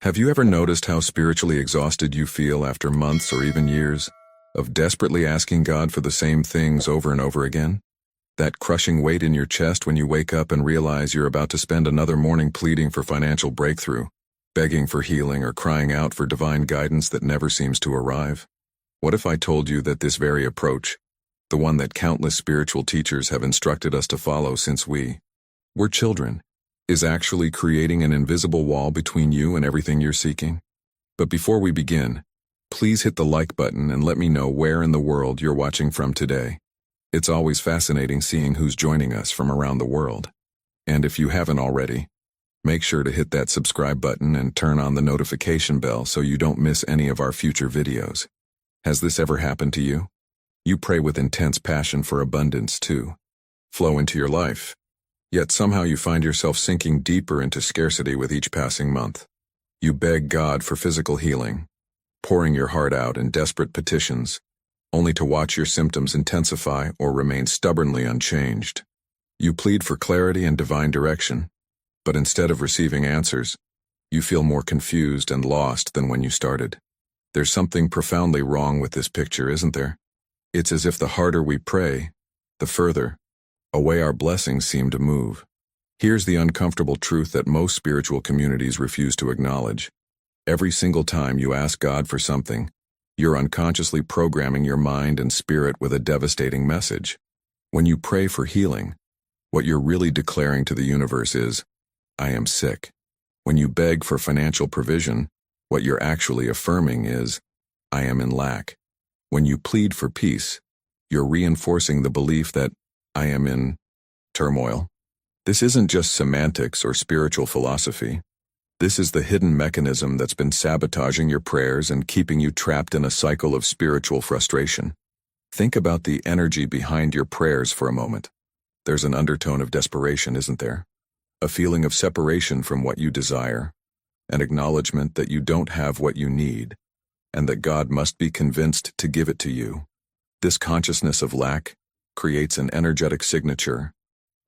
Have you ever noticed how spiritually exhausted you feel after months or even years of desperately asking God for the same things over and over again? That crushing weight in your chest when you wake up and realize you're about to spend another morning pleading for financial breakthrough, begging for healing, or crying out for divine guidance that never seems to arrive? What if I told you that this very approach, the one that countless spiritual teachers have instructed us to follow since we were children, is actually creating an invisible wall between you and everything you're seeking? But before we begin, please hit the like button and let me know where in the world you're watching from today. It's always fascinating seeing who's joining us from around the world. And if you haven't already, make sure to hit that subscribe button and turn on the notification bell so you don't miss any of our future videos. Has this ever happened to you? You pray with intense passion for abundance to flow into your life. Yet somehow you find yourself sinking deeper into scarcity with each passing month. You beg God for physical healing, pouring your heart out in desperate petitions, only to watch your symptoms intensify or remain stubbornly unchanged. You plead for clarity and divine direction, but instead of receiving answers, you feel more confused and lost than when you started. There's something profoundly wrong with this picture, isn't there? It's as if the harder we pray, the further away our blessings seem to move. Here's the uncomfortable truth that most spiritual communities refuse to acknowledge. Every single time you ask God for something, you're unconsciously programming your mind and spirit with a devastating message. When you pray for healing, what you're really declaring to the universe is, "I am sick." When you beg for financial provision, what you're actually affirming is, "I am in lack." When you plead for peace, you're reinforcing the belief that I am in turmoil. This isn't just semantics or spiritual philosophy. This is the hidden mechanism that's been sabotaging your prayers and keeping you trapped in a cycle of spiritual frustration. Think about the energy behind your prayers for a moment. There's an undertone of desperation, isn't there? A feeling of separation from what you desire, an acknowledgement that you don't have what you need, and that God must be convinced to give it to you. This consciousness of lack creates an energetic signature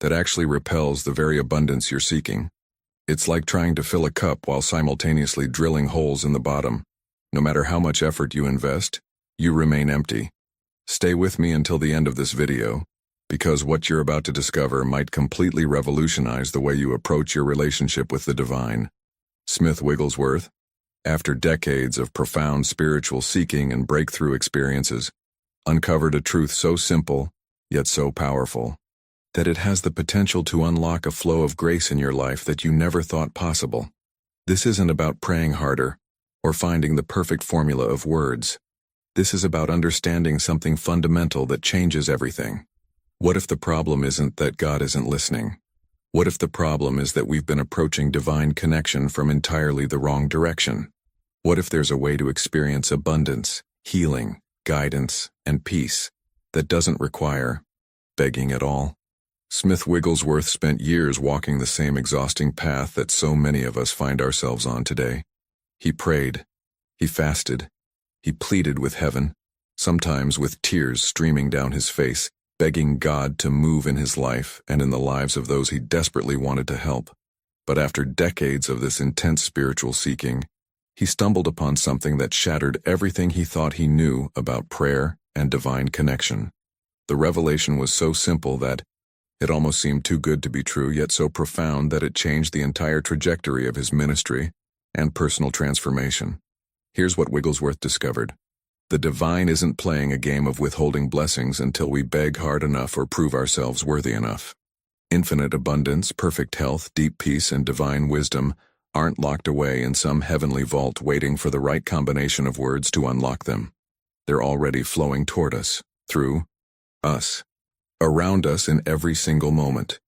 that actually repels the very abundance you're seeking. It's like trying to fill a cup while simultaneously drilling holes in the bottom. No matter how much effort you invest, you remain empty. Stay with me until the end of this video, because what you're about to discover might completely revolutionize the way you approach your relationship with the divine. Smith Wigglesworth, after decades of profound spiritual seeking and breakthrough experiences, uncovered a truth so simple, yet so powerful, that it has the potential to unlock a flow of grace in your life that you never thought possible. This isn't about praying harder or finding the perfect formula of words. This is about understanding something fundamental that changes everything. What if the problem isn't that God isn't listening? What if the problem is that we've been approaching divine connection from entirely the wrong direction? What if there's a way to experience abundance, healing, guidance, and peace that doesn't require begging at all? Smith Wigglesworth spent years walking the same exhausting path that so many of us find ourselves on today. He prayed, he fasted, he pleaded with heaven, sometimes with tears streaming down his face, begging God to move in his life and in the lives of those he desperately wanted to help. But after decades of this intense spiritual seeking, he stumbled upon something that shattered everything he thought he knew about prayer and divine connection. The revelation was so simple that it almost seemed too good to be true, yet so profound that it changed the entire trajectory of his ministry and personal transformation. Here's what Wigglesworth discovered. The divine isn't playing a game of withholding blessings until we beg hard enough or prove ourselves worthy enough. Infinite abundance, perfect health, deep peace, and divine wisdom aren't locked away in some heavenly vault waiting for the right combination of words to unlock them. They're already flowing toward us, through us, around us in every single moment.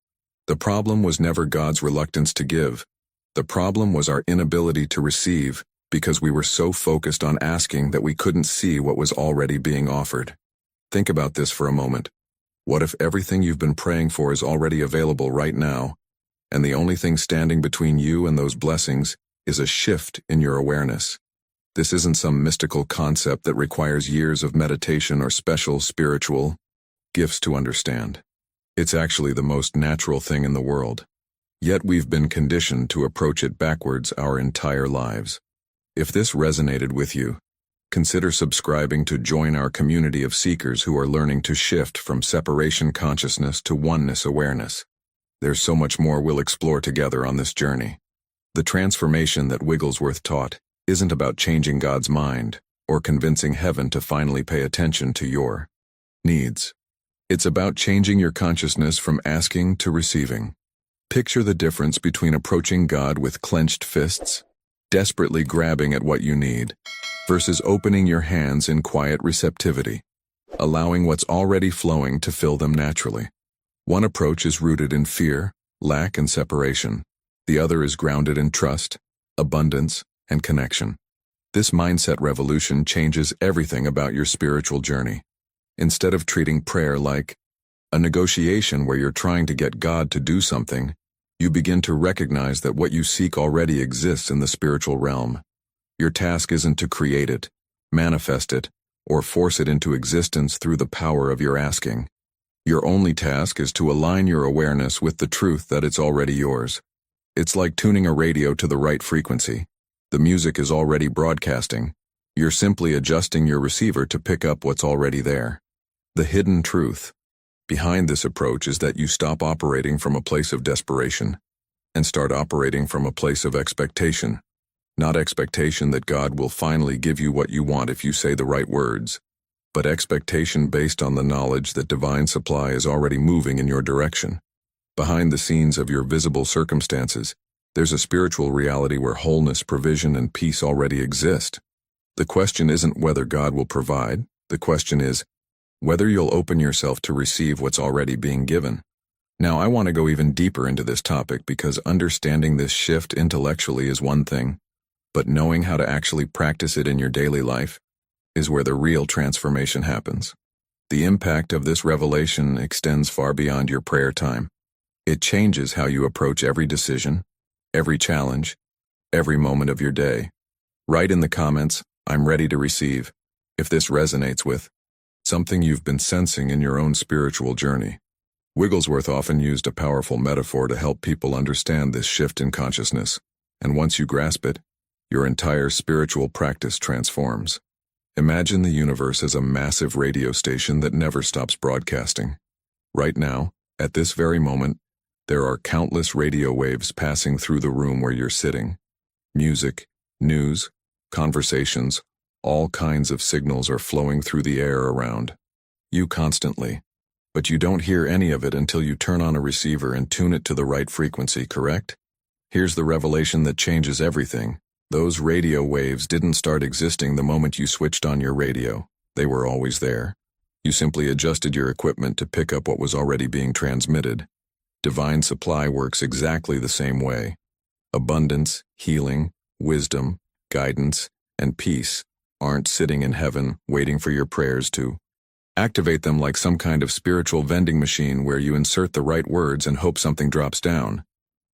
The problem was never God's reluctance to give. The problem was our inability to receive, because we were so focused on asking that we couldn't see what was already being offered. Think about this for a moment. What if everything you've been praying for is already available right now, and the only thing standing between you and those blessings is a shift in your awareness? This isn't some mystical concept that requires years of meditation or special spiritual gifts to understand. It's actually the most natural thing in the world. Yet we've been conditioned to approach it backwards our entire lives. If this resonated with you, consider subscribing to join our community of seekers who are learning to shift from separation consciousness to oneness awareness. There's so much more we'll explore together on this journey. The transformation that Wigglesworth taught isn't about changing God's mind or convincing heaven to finally pay attention to your needs. It's about changing your consciousness from asking to receiving. Picture the difference between approaching God with clenched fists, desperately grabbing at what you need, versus opening your hands in quiet receptivity, allowing what's already flowing to fill them naturally. One approach is rooted in fear, lack, and separation. The other is grounded in trust, abundance, and connection. This mindset revolution changes everything about your spiritual journey. Instead of treating prayer like a negotiation where you're trying to get God to do something, you begin to recognize that what you seek already exists in the spiritual realm. Your task isn't to create it, manifest it, or force it into existence through the power of your asking. Your only task is to align your awareness with the truth that it's already yours. It's like tuning a radio to the right frequency. The music is already broadcasting. You're simply adjusting your receiver to pick up what's already there. The hidden truth behind this approach is that you stop operating from a place of desperation and start operating from a place of expectation. Not expectation that God will finally give you what you want if you say the right words, but expectation based on the knowledge that divine supply is already moving in your direction. Behind the scenes of your visible circumstances, there's a spiritual reality where wholeness, provision, and peace already exist. The question isn't whether God will provide. The question is whether you'll open yourself to receive what's already being given. Now, I want to go even deeper into this topic because understanding this shift intellectually is one thing, but knowing how to actually practice it in your daily life is where the real transformation happens. The impact of this revelation extends far beyond your prayer time. It changes how you approach every decision, every challenge, every moment of your day. Write in the comments, "I'm ready to receive," if this resonates with something you've been sensing in your own spiritual journey. Wigglesworth often used a powerful metaphor to help people understand this shift in consciousness, and once you grasp it, your entire spiritual practice transforms. Imagine the universe as a massive radio station that never stops broadcasting. Right now, at this very moment, there are countless radio waves passing through the room where you're sitting. Music, news, conversations, all kinds of signals are flowing through the air around you constantly. But you don't hear any of it until you turn on a receiver and tune it to the right frequency, correct? Here's the revelation that changes everything. Those radio waves didn't start existing the moment you switched on your radio. They were always there. You simply adjusted your equipment to pick up what was already being transmitted. Divine supply works exactly the same way. Abundance, healing, wisdom, guidance, and peace aren't sitting in heaven waiting for your prayers to activate them like some kind of spiritual vending machine where you insert the right words and hope something drops down.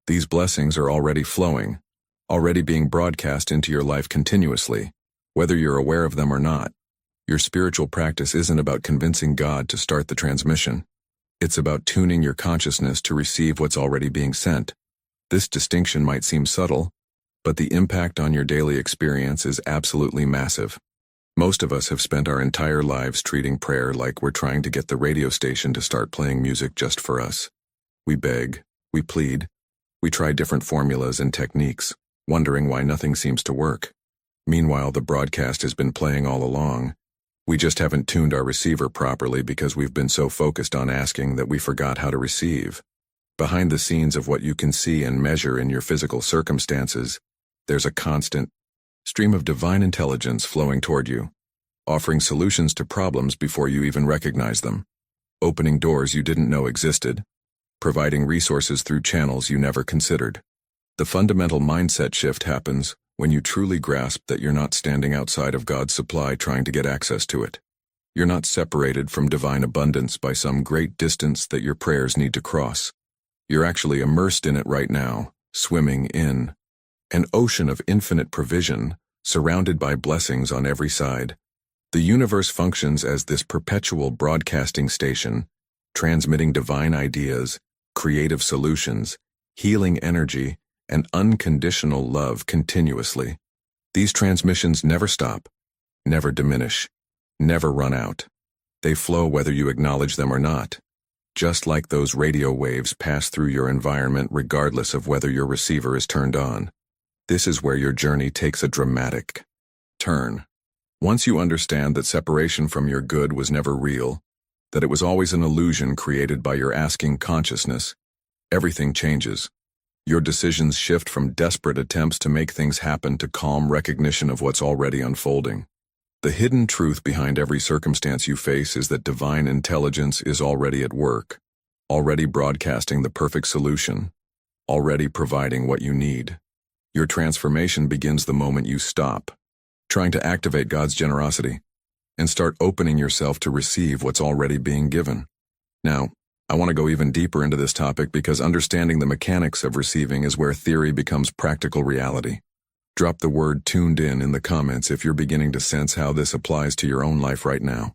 These blessings are already flowing, already being broadcast into your life continuously, whether you're aware of them or not. Your spiritual practice isn't about convincing God to start the transmission. It's about tuning your consciousness to receive what's already being sent. This distinction might seem subtle, but the impact on your daily experience is absolutely massive. Most of us have spent our entire lives treating prayer like we're trying to get the radio station to start playing music just for us. We beg, we plead, we try different formulas and techniques, wondering why nothing seems to work. Meanwhile, the broadcast has been playing all along. We just haven't tuned our receiver properly because we've been so focused on asking that we forgot how to receive. Behind the scenes of what you can see and measure in your physical circumstances, there's a constant stream of divine intelligence flowing toward you, offering solutions to problems before you even recognize them, opening doors you didn't know existed, providing resources through channels you never considered. The fundamental mindset shift happens when you truly grasp that you're not standing outside of God's supply trying to get access to it. You're not separated from divine abundance by some great distance that your prayers need to cross. You're actually immersed in it right now, swimming in an ocean of infinite provision, surrounded by blessings on every side. The universe functions as this perpetual broadcasting station, transmitting divine ideas, creative solutions, healing energy, and unconditional love continuously. These transmissions never stop, never diminish, never run out. They flow whether you acknowledge them or not. Just like those radio waves pass through your environment regardless of whether your receiver is turned on. This is where your journey takes a dramatic turn. Once you understand that separation from your good was never real, that it was always an illusion created by your asking consciousness, everything changes. Your decisions shift from desperate attempts to make things happen to calm recognition of what's already unfolding. The hidden truth behind every circumstance you face is that divine intelligence is already at work, already broadcasting the perfect solution, already providing what you need. Your transformation begins the moment you stop trying to activate God's generosity and start opening yourself to receive what's already being given. Now, I want to go even deeper into this topic because understanding the mechanics of receiving is where theory becomes practical reality. Drop the word tuned in the comments if you're beginning to sense how this applies to your own life right now.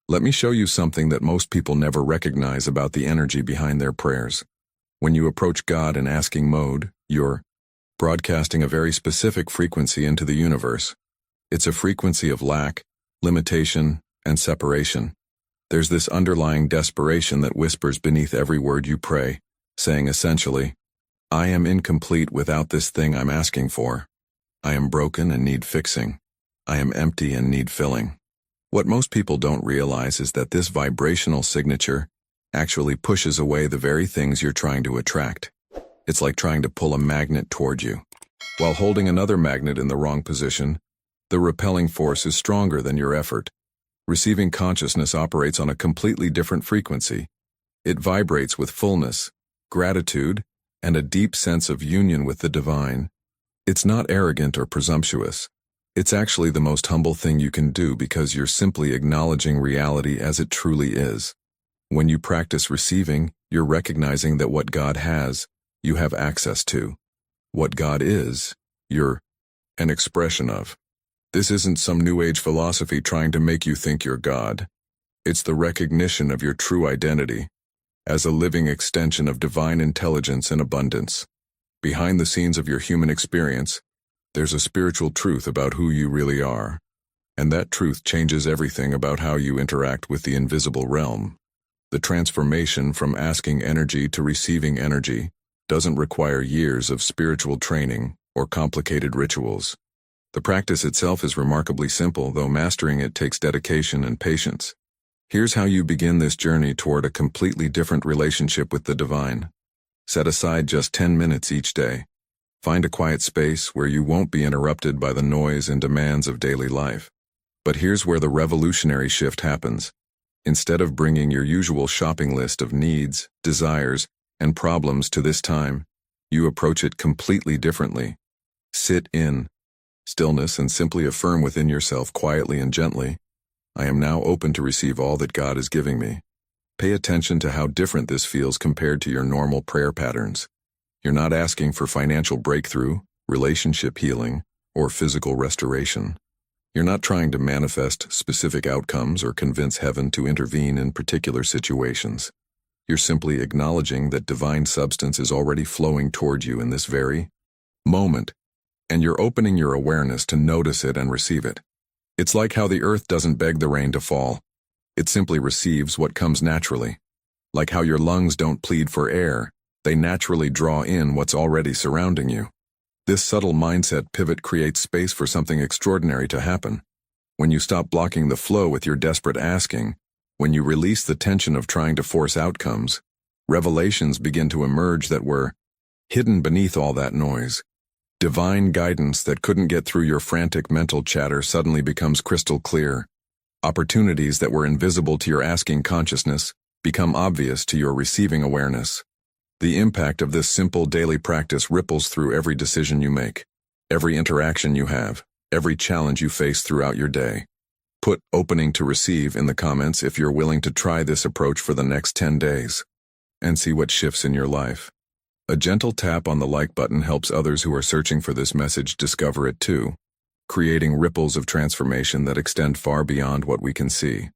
Let me show you something that most people never recognize about the energy behind their prayers. When you approach God in asking mode, you're broadcasting a very specific frequency into the universe. It's a frequency of lack, limitation, and separation. There's this underlying desperation that whispers beneath every word you pray, saying essentially, I am incomplete without this thing I'm asking for. I am broken and need fixing. I am empty and need filling. What most people don't realize is that this vibrational signature actually pushes away the very things you're trying to attract. It's like trying to pull a magnet toward you. While holding another magnet in the wrong position, the repelling force is stronger than your effort. Receiving consciousness operates on a completely different frequency. It vibrates with fullness, gratitude, and a deep sense of union with the divine. It's not arrogant or presumptuous. It's actually the most humble thing you can do because you're simply acknowledging reality as it truly is. When you practice receiving, you're recognizing that what God has, you have access to. What God is, you're an expression of. This isn't some New Age philosophy trying to make you think you're God. It's the recognition of your true identity as a living extension of divine intelligence and abundance. Behind the scenes of your human experience, there's a spiritual truth about who you really are, and that truth changes everything about how you interact with the invisible realm. The transformation from asking energy to receiving energy doesn't require years of spiritual training or complicated rituals. The practice itself is remarkably simple, though mastering it takes dedication and patience. Here's how you begin this journey toward a completely different relationship with the divine. Set aside just 10 minutes each day. Find a quiet space where you won't be interrupted by the noise and demands of daily life. But here's where the revolutionary shift happens. Instead of bringing your usual shopping list of needs, desires, and problems to this time, you approach it completely differently. Sit in stillness and simply affirm within yourself quietly and gently, I am now open to receive all that God is giving me. Pay attention to how different this feels compared to your normal prayer patterns. You're not asking for financial breakthrough, relationship healing, or physical restoration. You're not trying to manifest specific outcomes or convince heaven to intervene in particular situations. You're simply acknowledging that divine substance is already flowing toward you in this very moment, and you're opening your awareness to notice it and receive it. It's like how the earth doesn't beg the rain to fall. It simply receives what comes naturally. Like how your lungs don't plead for air, they naturally draw in what's already surrounding you. This subtle mindset pivot creates space for something extraordinary to happen. When you stop blocking the flow with your desperate asking, when you release the tension of trying to force outcomes, revelations begin to emerge that were hidden beneath all that noise. Divine guidance that couldn't get through your frantic mental chatter suddenly becomes crystal clear. Opportunities that were invisible to your asking consciousness become obvious to your receiving awareness. The impact of this simple daily practice ripples through every decision you make, every interaction you have, every challenge you face throughout your day. Put opening to receive in the comments if you're willing to try this approach for the next 10 days and see what shifts in your life. A gentle tap on the like button helps others who are searching for this message discover it too, creating ripples of transformation that extend far beyond what we can see.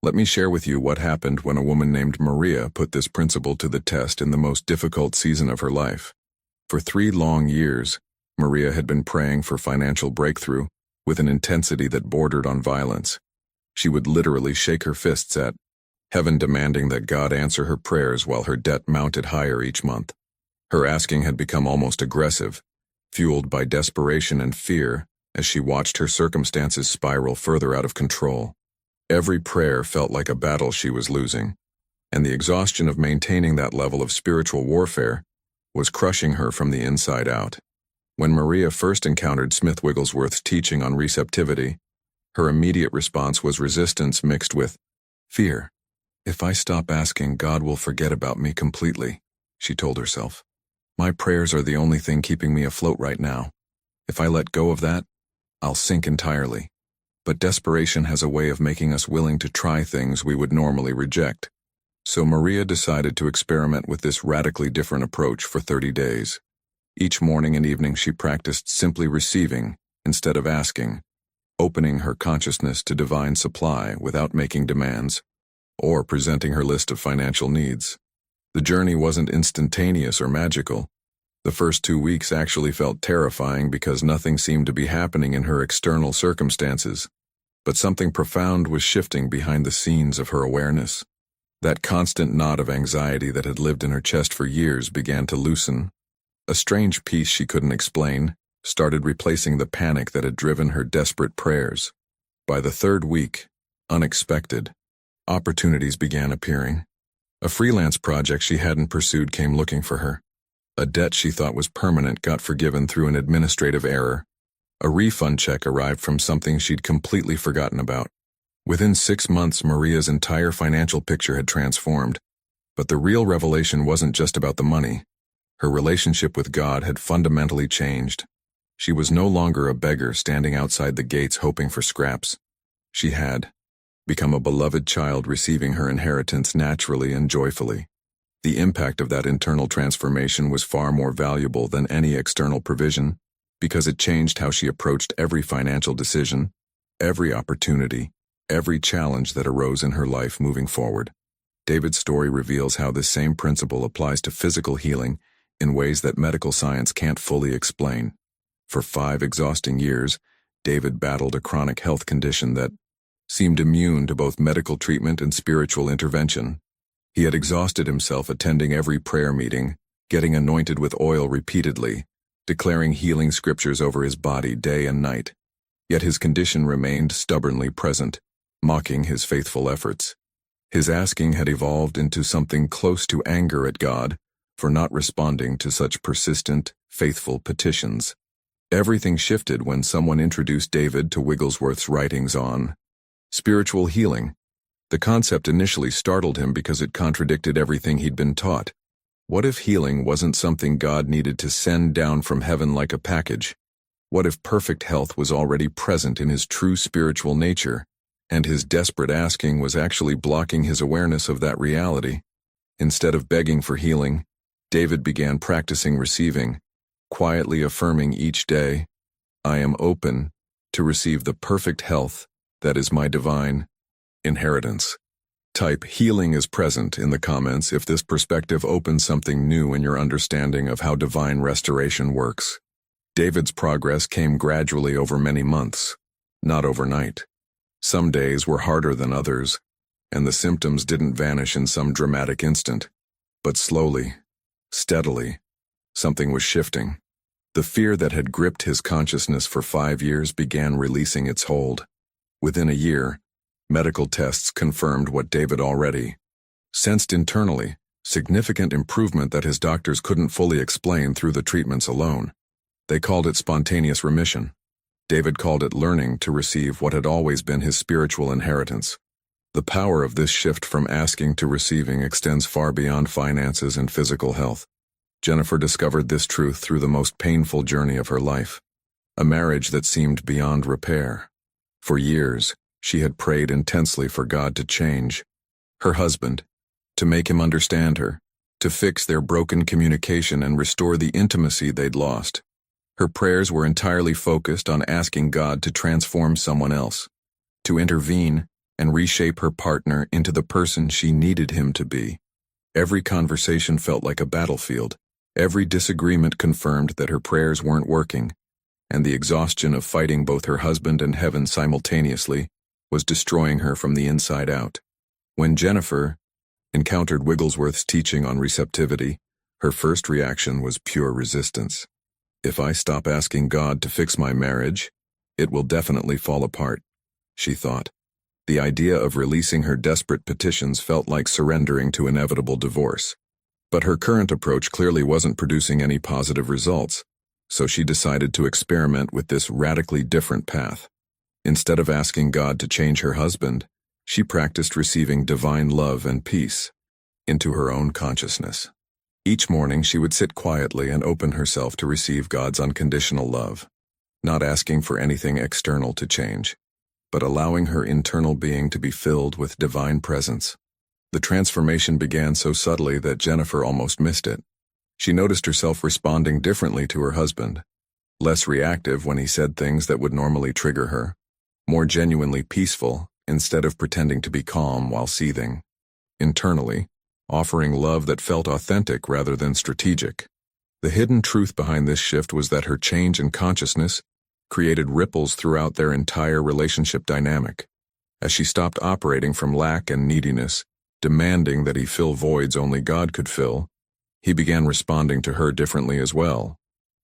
Let me share with you what happened when a woman named Maria put this principle to the test in the most difficult season of her life. For 3 long years, Maria had been praying for financial breakthrough with an intensity that bordered on violence. She would literally shake her fists at heaven, demanding that God answer her prayers while her debt mounted higher each month. Her asking had become almost aggressive, fueled by desperation and fear as she watched her circumstances spiral further out of control. Every prayer felt like a battle she was losing, and the exhaustion of maintaining that level of spiritual warfare was crushing her from the inside out. When Maria first encountered Smith Wigglesworth's teaching on receptivity, her immediate response was resistance mixed with fear. If I stop asking, God will forget about me completely, she told herself. My prayers are the only thing keeping me afloat right now. If I let go of that, I'll sink entirely. But desperation has a way of making us willing to try things we would normally reject. So Maria decided to experiment with this radically different approach for 30 days. Each morning and evening she practiced simply receiving instead of asking, opening her consciousness to divine supply without making demands or presenting her list of financial needs. The journey wasn't instantaneous or magical. The first 2 weeks actually felt terrifying because nothing seemed to be happening in her external circumstances. But something profound was shifting behind the scenes of her awareness. That constant knot of anxiety that had lived in her chest for years began to loosen. A strange peace she couldn't explain started replacing the panic that had driven her desperate prayers. By the 3rd week, unexpected opportunities began appearing. A freelance project she hadn't pursued came looking for her. A debt she thought was permanent got forgiven through an administrative error. A refund check arrived from something she'd completely forgotten about. Within 6 months, Maria's entire financial picture had transformed. But the real revelation wasn't just about the money. Her relationship with God had fundamentally changed. She was no longer a beggar standing outside the gates hoping for scraps. She had become a beloved child receiving her inheritance naturally and joyfully. The impact of that internal transformation was far more valuable than any external provision, because it changed how she approached every financial decision, every opportunity, every challenge that arose in her life moving forward. David's story reveals how this same principle applies to physical healing in ways that medical science can't fully explain. For 5 exhausting years, David battled a chronic health condition that seemed immune to both medical treatment and spiritual intervention. He had exhausted himself attending every prayer meeting, getting anointed with oil repeatedly, declaring healing scriptures over his body day and night. Yet his condition remained stubbornly present, mocking his faithful efforts. His asking had evolved into something close to anger at God for not responding to such persistent, faithful petitions. Everything shifted when someone introduced David to Wigglesworth's writings on spiritual healing. The concept initially startled him because it contradicted everything he'd been taught. What if healing wasn't something God needed to send down from heaven like a package? What if perfect health was already present in his true spiritual nature, and his desperate asking was actually blocking his awareness of that reality? Instead of begging for healing, David began practicing receiving, quietly affirming each day, I am open to receive the perfect health that is my divine inheritance. Type healing is present in the comments if this perspective opens something new in your understanding of how divine restoration works. David's progress came gradually over many months, not overnight. Some days were harder than others, and the symptoms didn't vanish in some dramatic instant. But slowly, steadily, something was shifting. The fear that had gripped his consciousness for 5 years began releasing its hold. Within a year, medical tests confirmed what David already sensed internally, significant improvement that his doctors couldn't fully explain through the treatments alone. They called it spontaneous remission. David called it learning to receive what had always been his spiritual inheritance. The power of this shift from asking to receiving extends far beyond finances and physical health. Jennifer discovered this truth through the most painful journey of her life, a marriage that seemed beyond repair. For years, she had prayed intensely for God to change her husband, to make him understand her, to fix their broken communication and restore the intimacy they'd lost. Her prayers were entirely focused on asking God to transform someone else, to intervene and reshape her partner into the person she needed him to be. Every conversation felt like a battlefield. Every disagreement confirmed that her prayers weren't working, and the exhaustion of fighting both her husband and heaven simultaneously was destroying her from the inside out. When Jennifer encountered Wigglesworth's teaching on receptivity, her first reaction was pure resistance. If I stop asking God to fix my marriage, it will definitely fall apart, she thought. The idea of releasing her desperate petitions felt like surrendering to inevitable divorce. But her current approach clearly wasn't producing any positive results, so she decided to experiment with this radically different path. Instead of asking God to change her husband, she practiced receiving divine love and peace into her own consciousness. Each morning she would sit quietly and open herself to receive God's unconditional love, not asking for anything external to change, but allowing her internal being to be filled with divine presence. The transformation began so subtly that Jennifer almost missed it. She noticed herself responding differently to her husband, less reactive when he said things that would normally trigger her, more genuinely peaceful instead of pretending to be calm while seething. Internally, offering love that felt authentic rather than strategic. The hidden truth behind this shift was that her change in consciousness created ripples throughout their entire relationship dynamic. As she stopped operating from lack and neediness, demanding that he fill voids only God could fill, he began responding to her differently as well.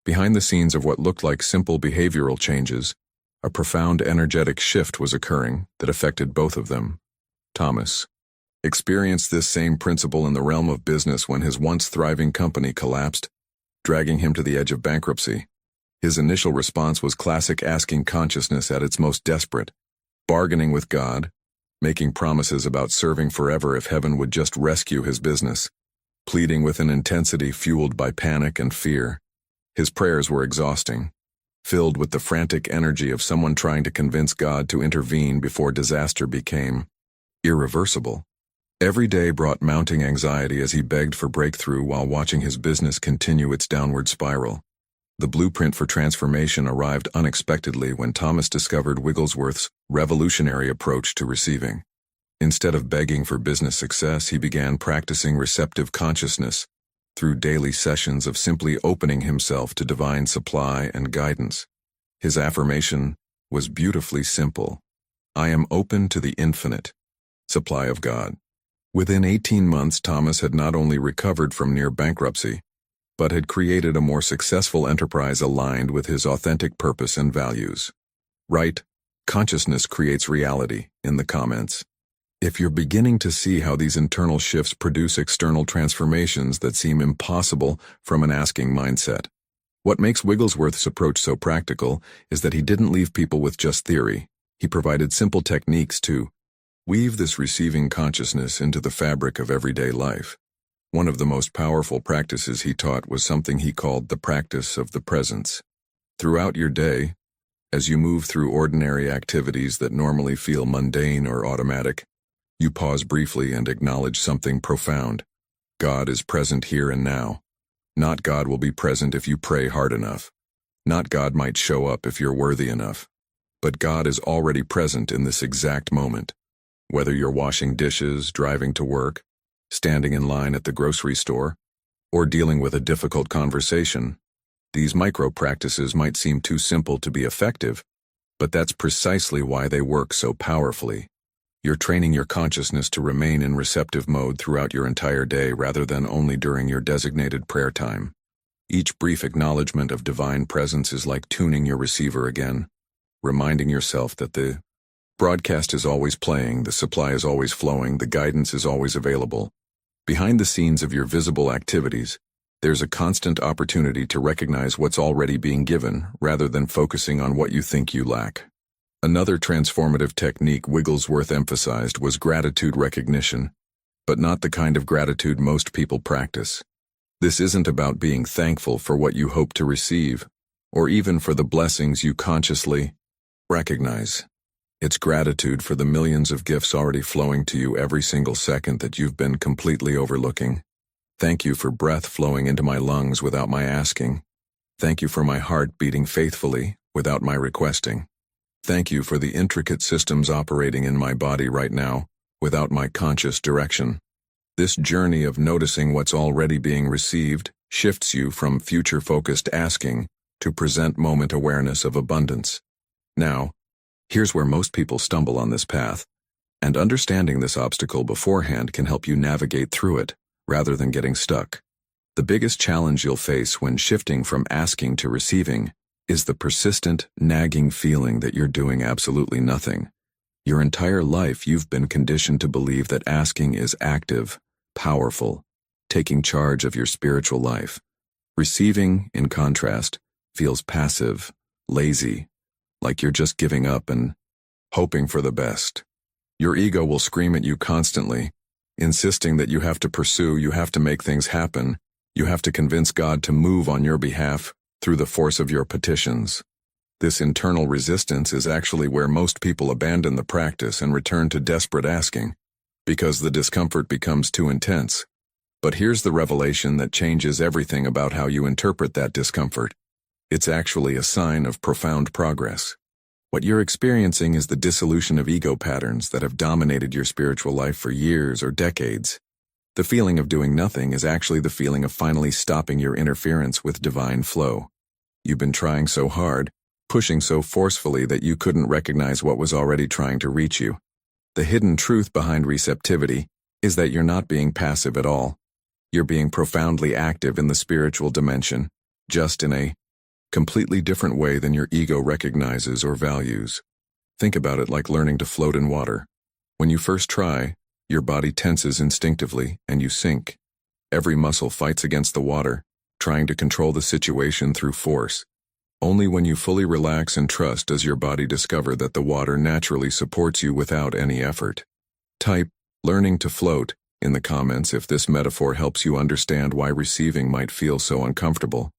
Behind the scenes of what looked like simple behavioral changes, a profound energetic shift was occurring that affected both of them. Thomas experienced this same principle in the realm of business when his once thriving company collapsed, dragging him to the edge of bankruptcy. His initial response was classic asking consciousness at its most desperate, bargaining with God, making promises about serving forever if heaven would just rescue his business, pleading with an intensity fueled by panic and fear. His prayers were exhausting, filled with the frantic energy of someone trying to convince God to intervene before disaster became irreversible. Every day brought mounting anxiety as he begged for breakthrough while watching his business continue its downward spiral. The blueprint for transformation arrived unexpectedly when Thomas discovered Wigglesworth's revolutionary approach to receiving. Instead of begging for business success, he began practicing receptive consciousness through daily sessions of simply opening himself to divine supply and guidance. His affirmation was beautifully simple. I am open to the infinite supply of God. Within 18 months, Thomas had not only recovered from near bankruptcy, but had created a more successful enterprise aligned with his authentic purpose and values. Right, consciousness creates reality in the comments. If you're beginning to see how these internal shifts produce external transformations that seem impossible from an asking mindset. What makes Wigglesworth's approach so practical is that he didn't leave people with just theory. He provided simple techniques to weave this receiving consciousness into the fabric of everyday life. One of the most powerful practices he taught was something he called the practice of the presence. Throughout your day, as you move through ordinary activities that normally feel mundane or automatic, you pause briefly and acknowledge something profound. God is present here and now. Not God will be present if you pray hard enough. Not God might show up if you're worthy enough. But God is already present in this exact moment. Whether you're washing dishes, driving to work, standing in line at the grocery store, or dealing with a difficult conversation, these micro-practices might seem too simple to be effective, but that's precisely why they work so powerfully. You're training your consciousness to remain in receptive mode throughout your entire day rather than only during your designated prayer time. Each brief acknowledgement of divine presence is like tuning your receiver again, reminding yourself that the broadcast is always playing, the supply is always flowing, the guidance is always available. Behind the scenes of your visible activities, there's a constant opportunity to recognize what's already being given rather than focusing on what you think you lack. Another transformative technique Wigglesworth emphasized was gratitude recognition, but not the kind of gratitude most people practice. This isn't about being thankful for what you hope to receive, or even for the blessings you consciously recognize. It's gratitude for the millions of gifts already flowing to you every single second that you've been completely overlooking. Thank you for breath flowing into my lungs without my asking. Thank you for my heart beating faithfully without my requesting. Thank you for the intricate systems operating in my body right now, without my conscious direction. This journey of noticing what's already being received shifts you from future-focused asking to present-moment awareness of abundance. Now, here's where most people stumble on this path, and understanding this obstacle beforehand can help you navigate through it, rather than getting stuck. The biggest challenge you'll face when shifting from asking to receiving is the persistent, nagging feeling that you're doing absolutely nothing. Your entire life you've been conditioned to believe that asking is active, powerful, taking charge of your spiritual life. Receiving, in contrast, feels passive, lazy, like you're just giving up and hoping for the best. Your ego will scream at you constantly, insisting that you have to pursue, you have to make things happen, you have to convince God to move on your behalf through the force of your petitions. This internal resistance is actually where most people abandon the practice and return to desperate asking, because the discomfort becomes too intense. But here's the revelation that changes everything about how you interpret that discomfort. It's actually a sign of profound progress. What you're experiencing is the dissolution of ego patterns that have dominated your spiritual life for years or decades. The feeling of doing nothing is actually the feeling of finally stopping your interference with divine flow. You've been trying so hard, pushing so forcefully that you couldn't recognize what was already trying to reach you. The hidden truth behind receptivity is that you're not being passive at all. You're being profoundly active in the spiritual dimension, just in a completely different way than your ego recognizes or values. Think about it like learning to float in water. When you first try, your body tenses instinctively and you sink. Every muscle fights against the water, trying to control the situation through force. Only when you fully relax and trust does your body discover that the water naturally supports you without any effort. Type "learning to float" in the comments if this metaphor helps you understand why receiving might feel so uncomfortable.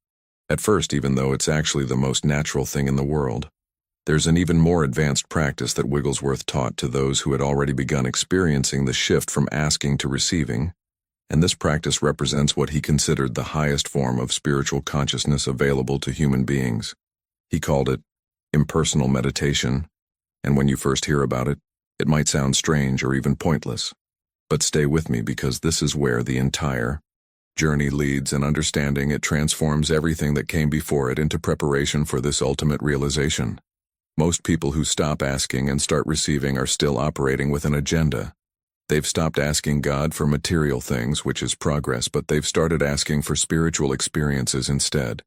At first, even though it's actually the most natural thing in the world. There's an even more advanced practice that Wigglesworth taught to those who had already begun experiencing the shift from asking to receiving, and this practice represents what he considered the highest form of spiritual consciousness available to human beings. He called it impersonal meditation, and when you first hear about it, it might sound strange or even pointless. But stay with me because this is where the entire journey leads, and understanding it transforms everything that came before it into preparation for this ultimate realization. Most people who stop asking and start receiving are still operating with an agenda. They've stopped asking God for material things, which is progress, but they've started asking for spiritual experiences instead.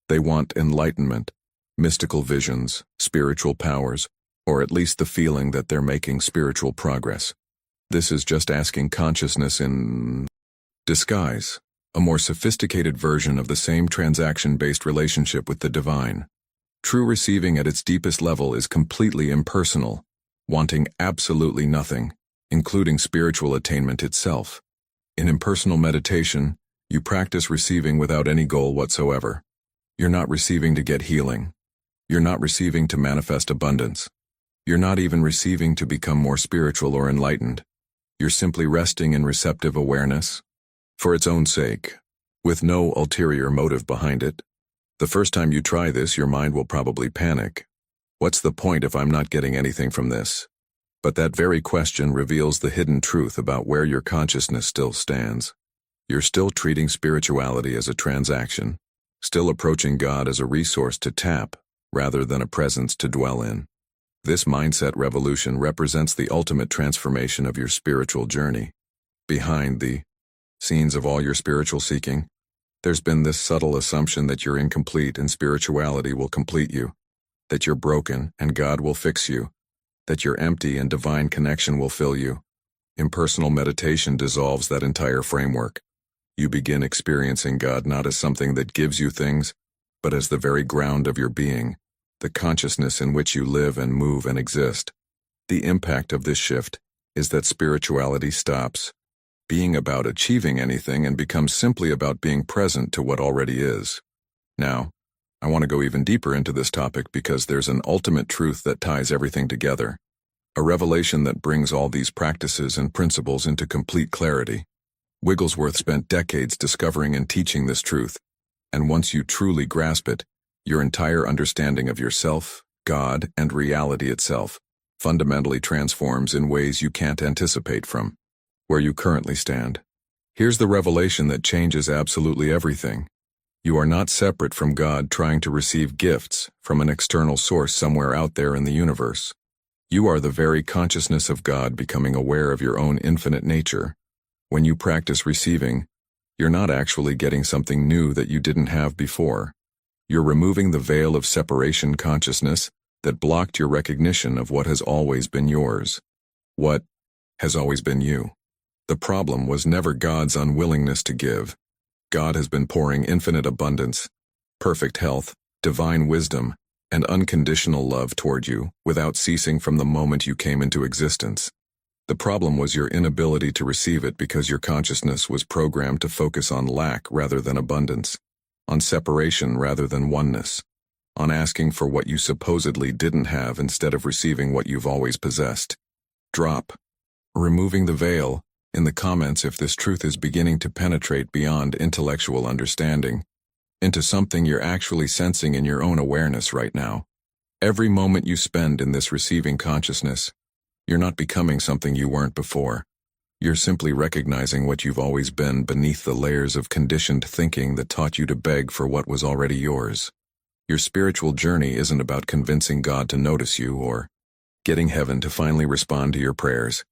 They want enlightenment, mystical visions, spiritual powers, or at least the feeling that they're making spiritual progress. This is just asking consciousness in disguise, a more sophisticated version of the same transaction-based relationship with the divine. True receiving at its deepest level is completely impersonal, wanting absolutely nothing, including spiritual attainment itself. In impersonal meditation, you practice receiving without any goal whatsoever. You're not receiving to get healing. You're not receiving to manifest abundance. You're not even receiving to become more spiritual or enlightened. You're simply resting in receptive awareness, for its own sake, with no ulterior motive behind it. The first time you try this, your mind will probably panic. What's the point if I'm not getting anything from this? But that very question reveals the hidden truth about where your consciousness still stands. You're still treating spirituality as a transaction, still approaching God as a resource to tap, rather than a presence to dwell in. This mindset revolution represents the ultimate transformation of your spiritual journey. Behind the scenes of all your spiritual seeking, there's been this subtle assumption that you're incomplete and spirituality will complete you, that you're broken and God will fix you, that you're empty and divine connection will fill you. Impersonal meditation dissolves that entire framework. You begin experiencing God not as something that gives you things, but as the very ground of your being, the consciousness in which you live and move and exist. The impact of this shift is that spirituality stops being about achieving anything and becomes simply about being present to what already is. Now, I want to go even deeper into this topic because there's an ultimate truth that ties everything together, a revelation that brings all these practices and principles into complete clarity. Wigglesworth spent decades discovering and teaching this truth, and once you truly grasp it, your entire understanding of yourself, God, and reality itself fundamentally transforms in ways you can't anticipate from where you currently stand. Here's the revelation that changes absolutely everything. You are not separate from God trying to receive gifts from an external source somewhere out there in the universe. You are the very consciousness of God becoming aware of your own infinite nature. When you practice receiving, you're not actually getting something new that you didn't have before. You're removing the veil of separation consciousness that blocked your recognition of what has always been yours. What has always been you. The problem was never God's unwillingness to give. God has been pouring infinite abundance, perfect health, divine wisdom, and unconditional love toward you without ceasing from the moment you came into existence. The problem was your inability to receive it because your consciousness was programmed to focus on lack rather than abundance, on separation rather than oneness, on asking for what you supposedly didn't have instead of receiving what you've always possessed. Drop. Removing the veil. In the comments if this truth is beginning to penetrate beyond intellectual understanding into something you're actually sensing in your own awareness right now. Every moment you spend in this receiving consciousness, you're not becoming something you weren't before. You're simply recognizing what you've always been beneath the layers of conditioned thinking that taught you to beg for what was already yours. Your spiritual journey isn't about convincing God to notice you or getting heaven to finally respond to your prayers.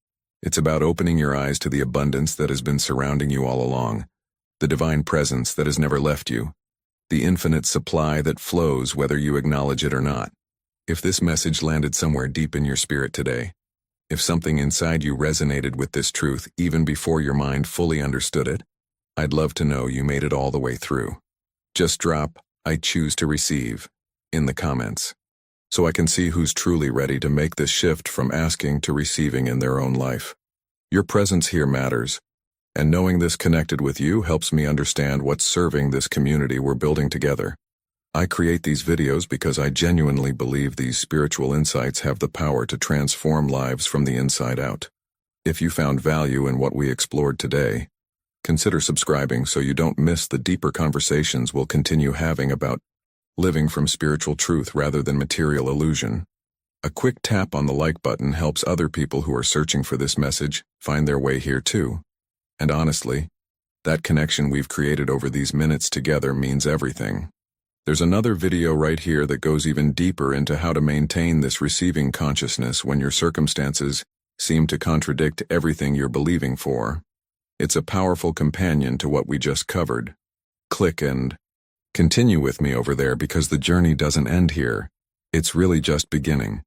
It's about opening your eyes to the abundance that has been surrounding you all along, the divine presence that has never left you, the infinite supply that flows whether you acknowledge it or not. If this message landed somewhere deep in your spirit today, if something inside you resonated with this truth even before your mind fully understood it, I'd love to know you made it all the way through. Just drop, "I choose to receive," in the comments, so I can see who's truly ready to make this shift from asking to receiving in their own life. Your presence here matters, and knowing this connected with you helps me understand what's serving this community we're building together. I create these videos because I genuinely believe these spiritual insights have the power to transform lives from the inside out. If you found value in what we explored today, consider subscribing so you don't miss the deeper conversations we'll continue having about living from spiritual truth rather than material illusion. A quick tap on the like button helps other people who are searching for this message find their way here too. And honestly, that connection we've created over these minutes together means everything. There's another video right here that goes even deeper into how to maintain this receiving consciousness when your circumstances seem to contradict everything you're believing for. It's a powerful companion to what we just covered. Click and continue with me over there because the journey doesn't end here. It's really just beginning.